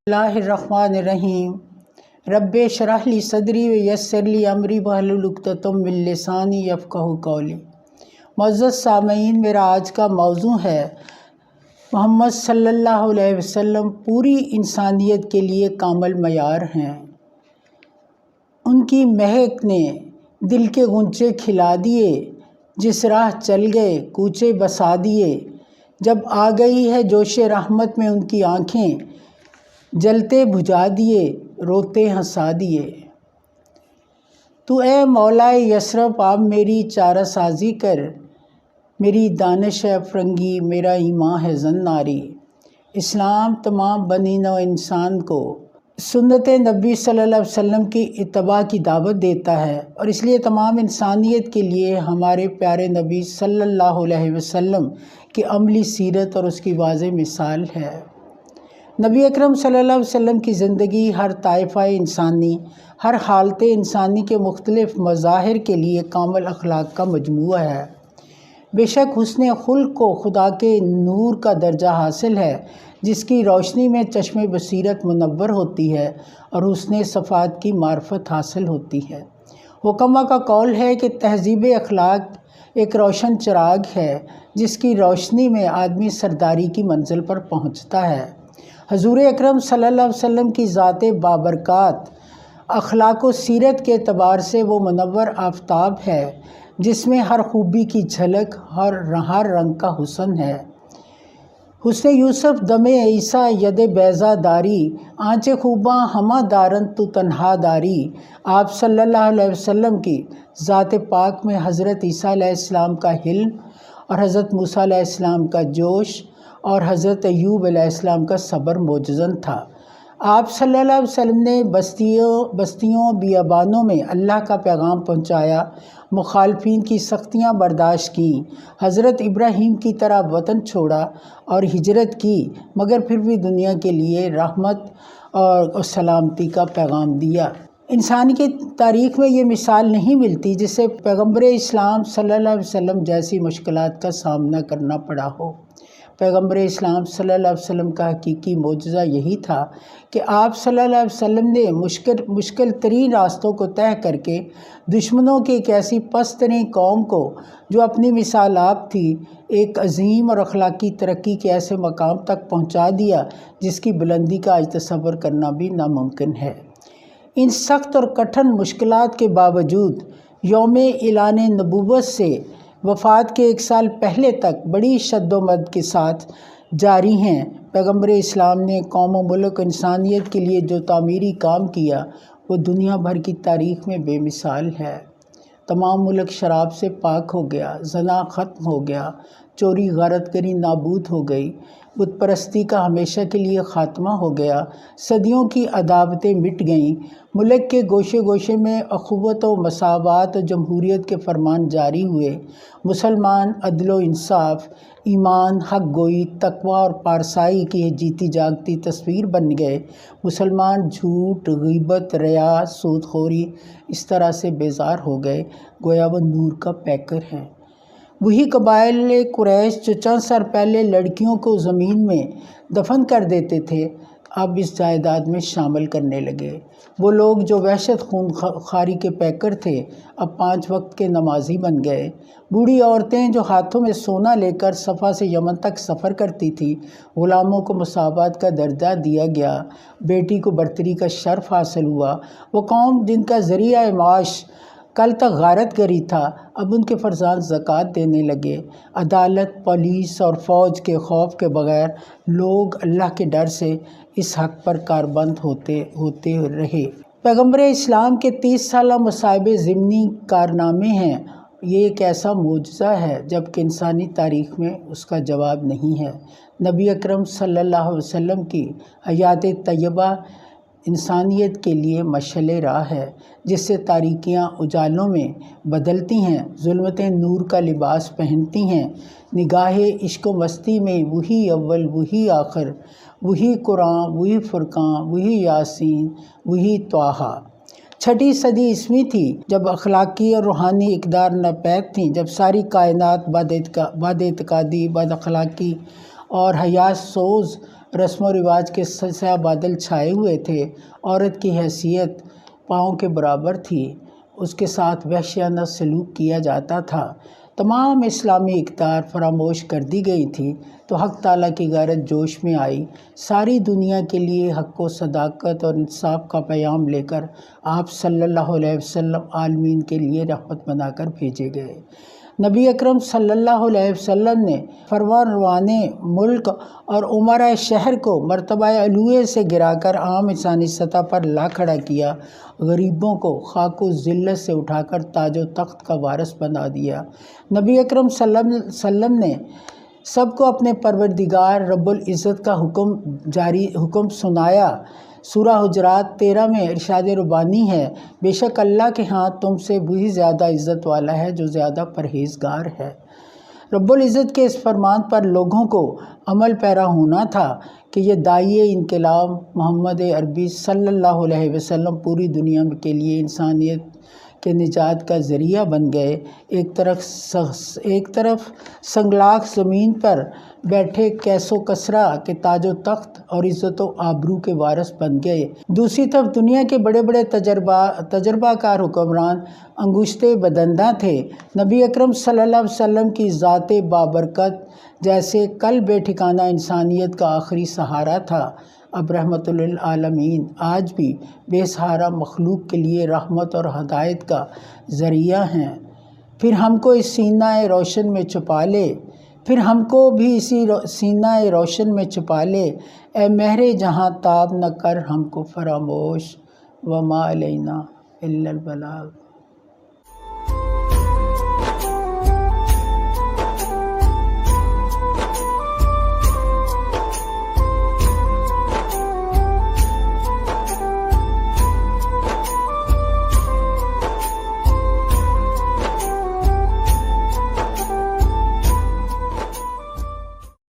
اللہ الرحمن الرحیم رب اشرح لی صدری ویسر لی امری واحلل عقدۃ من لسانی یفقہوا قولی۔ معزز سامعین، میرا آج کا موضوع ہے محمد صلی اللہ علیہ وسلم پوری انسانیت کے لیے کامل معیار ہیں۔ ان کی مہک نے دل کے غنچے کھلا دیے، جس راہ چل گئے کوچے بسا دیے۔ جب آ گئی ہے جوش رحمت میں ان کی آنکھیں، جلتے بجھا دیے، روتے ہنسا دیے۔ تو اے مولائے یثرب آپ میری چارہ سازی کر، میری دانش ہے افرنگی، میرا ایمان ہے زناری۔ اسلام تمام بنی نوع انسان کو سنت نبی صلی اللہ علیہ وسلم کی اتباع کی دعوت دیتا ہے، اور اس لیے تمام انسانیت کے لیے ہمارے پیارے نبی صلی اللہ علیہ وسلم کی عملی سیرت اور اس کی واضح مثال ہے۔ نبی اکرم صلی اللہ علیہ وسلم کی زندگی ہر طائفہ انسانی، ہر حالت انسانی کے مختلف مظاہر کے لیے کامل اخلاق کا مجموعہ ہے۔ بے شک حسن خلق کو خدا کے نور کا درجہ حاصل ہے، جس کی روشنی میں چشم بصیرت منور ہوتی ہے اور حسن صفات کی معرفت حاصل ہوتی ہے۔ حکمہ کا قول ہے کہ تہذیب اخلاق ایک روشن چراغ ہے، جس کی روشنی میں آدمی سرداری کی منزل پر پہنچتا ہے۔ حضور اکرم صلی اللہ علیہ وسلم کی ذات بابرکات اخلاق و سیرت کے اعتبار سے وہ منور آفتاب ہے، جس میں ہر خوبی کی جھلک، ہر رنگ کا حسن ہے۔ حسن یوسف دم عیسیٰ ید بیضا داری، آنچ خوباں ہمہ دارن تو تنہا داری۔ آپ صلی اللہ علیہ وسلم کی ذات پاک میں حضرت عیسیٰ علیہ السلام کا حلم، اور حضرت موسیٰ علیہ السلام کا جوش، اور حضرت ایوب علیہ السلام کا صبر موجزن تھا۔ آپ صلی اللہ علیہ وسلم نے بستیوں بیابانوں میں اللہ کا پیغام پہنچایا، مخالفین کی سختیاں برداشت کیں، حضرت ابراہیم کی طرح وطن چھوڑا اور ہجرت کی، مگر پھر بھی دنیا کے لیے رحمت اور سلامتی کا پیغام دیا۔ انسان کی تاریخ میں یہ مثال نہیں ملتی جسے پیغمبر اسلام صلی اللہ علیہ وسلم جیسی مشکلات کا سامنا کرنا پڑا ہو۔ پیغمبر اسلام صلی اللہ علیہ وسلم کا حقیقی معجزہ یہی تھا کہ آپ صلی اللہ علیہ وسلم نے مشکل ترین راستوں کو طے کر کے دشمنوں کی ایک ایسی پست ترین قوم کو، جو اپنی مثال آپ تھی، ایک عظیم اور اخلاقی ترقی کے ایسے مقام تک پہنچا دیا جس کی بلندی کا آج تصور کرنا بھی ناممکن ہے۔ ان سخت اور کٹھن مشکلات کے باوجود یوم اعلان نبوت سے وفات کے 1 سال پہلے تک بڑی شد و مد کے ساتھ جاری ہیں۔ پیغمبر اسلام نے قوم و ملک انسانیت کے لیے جو تعمیری کام کیا، وہ دنیا بھر کی تاریخ میں بے مثال ہے۔ تمام ملک شراب سے پاک ہو گیا، زنا ختم ہو گیا، چوری غارت گری نابود ہو گئی، بت پرستی کا ہمیشہ کے لیے خاتمہ ہو گیا، صدیوں کی عداوتیں مٹ گئیں، ملک کے گوشے گوشے میں اخوت و مساوات و جمہوریت کے فرمان جاری ہوئے، مسلمان عدل و انصاف، ایمان، حق گوئی، تقوی اور پارسائی کی جیتی جاگتی تصویر بن گئے، مسلمان جھوٹ، غیبت، ریا، سود خوری اس طرح سے بیزار ہو گئے گویا وہ نور کا پیکر ہیں۔ وہی قبائل قریش جو چند سال پہلے لڑکیوں کو زمین میں دفن کر دیتے تھے، اب اس جائیداد میں شامل کرنے لگے۔ وہ لوگ جو وحشت خون خواری کے پیکر تھے، اب 5 وقت کے نمازی بن گئے۔ بوڑھی عورتیں جو ہاتھوں میں سونا لے کر صفا سے یمن تک سفر کرتی تھیں، غلاموں کو مساوات کا درجہ دیا گیا، بیٹی کو برتری کا شرف حاصل ہوا۔ وہ قوم جن کا ذریعہ معاش کل تک غارت گری تھا، اب ان کے فرزند زکوٰۃ دینے لگے۔ عدالت، پولیس اور فوج کے خوف کے بغیر لوگ اللہ کے ڈر سے اس حق پر کاربند ہوتے رہے۔ پیغمبر اسلام کے 30 سالہ مصائب ضمنی کارنامے ہیں۔ یہ ایک ایسا معجزہ ہے جبکہ انسانی تاریخ میں اس کا جواب نہیں ہے۔ نبی اکرم صلی اللہ علیہ وسلم کی حیات طیبہ انسانیت کے لیے مشعل راہ ہے، جس سے تاریکیاں اجالوں میں بدلتی ہیں، ظلمتیں نور کا لباس پہنتی ہیں۔ نگاہ عشق و مستی میں وہی اول، وہی آخر، وہی قرآن، وہی فرقان، وہی یاسین، وہی طٰہٰ۔ 6 صدی عیسوی تھی جب اخلاقی اور روحانی اقدار ناپید تھیں، جب ساری کائنات بد اعتقادی، بد اخلاقی اور حیا سوز رسم و رواج کے سیاہ بادل چھائے ہوئے تھے۔ عورت کی حیثیت پاؤں کے برابر تھی، اس کے ساتھ وحشیانہ سلوک کیا جاتا تھا۔ تمام اسلامی اقدار فراموش کر دی گئی تھی تو حق تعالیٰ کی غیرت جوش میں آئی۔ ساری دنیا کے لیے حق و صداقت اور انصاف کا پیام لے کر آپ صلی اللہ علیہ وسلم عالمین کے لیے رحمت بنا کر بھیجے گئے۔ نبی اکرم صلی اللہ علیہ وسلم نے فرمان روان ملک اور امراء شہر کو مرتبہ علویہ سے گرا کر عام انسانی سطح پر لا کھڑا کیا، غریبوں کو خاک و ذلت سے اٹھا کر تاج و تخت کا وارث بنا دیا۔ نبی اکرم صلی اللہ علیہ وسلم نے سب کو اپنے پروردگار رب العزت کا حکم سنایا۔ سورہ حجرات 13 میں ارشاد ربانی ہے، بے شک اللہ کے ہاں تم سے وہی زیادہ عزت والا ہے جو زیادہ پرہیزگار ہے۔ رب العزت کے اس فرمان پر لوگوں کو عمل پیرا ہونا تھا کہ یہ داعیِ انقلاب محمد عربی صلی اللہ علیہ وسلم پوری دنیا کے لیے انسانیت کے نجات کا ذریعہ بن گئے۔ ایک طرف سنگلاخ زمین پر بیٹھے کیس و کسریٰ کے تاج و تخت اور عزت و آبرو کے وارث بن گئے، دوسری طرف دنیا کے بڑے بڑے تجربہ کار حکمران انگشتے بدنداں تھے۔ نبی اکرم صلی اللہ علیہ وسلم کی ذات بابرکت جیسے کل بے ٹھکانہ انسانیت کا آخری سہارا تھا، اب رحمت للعالمین آج بھی بے سہارا مخلوق کے لیے رحمت اور ہدایت کا ذریعہ ہیں۔ پھر ہم کو اس سینہ روشن میں چھپا لے، پھر ہم کو بھی اسی سینہ روشن میں چھپا لے، اے مہر جہاں تاب نہ کر ہم کو فراموش، وما علینا الا البلاغ۔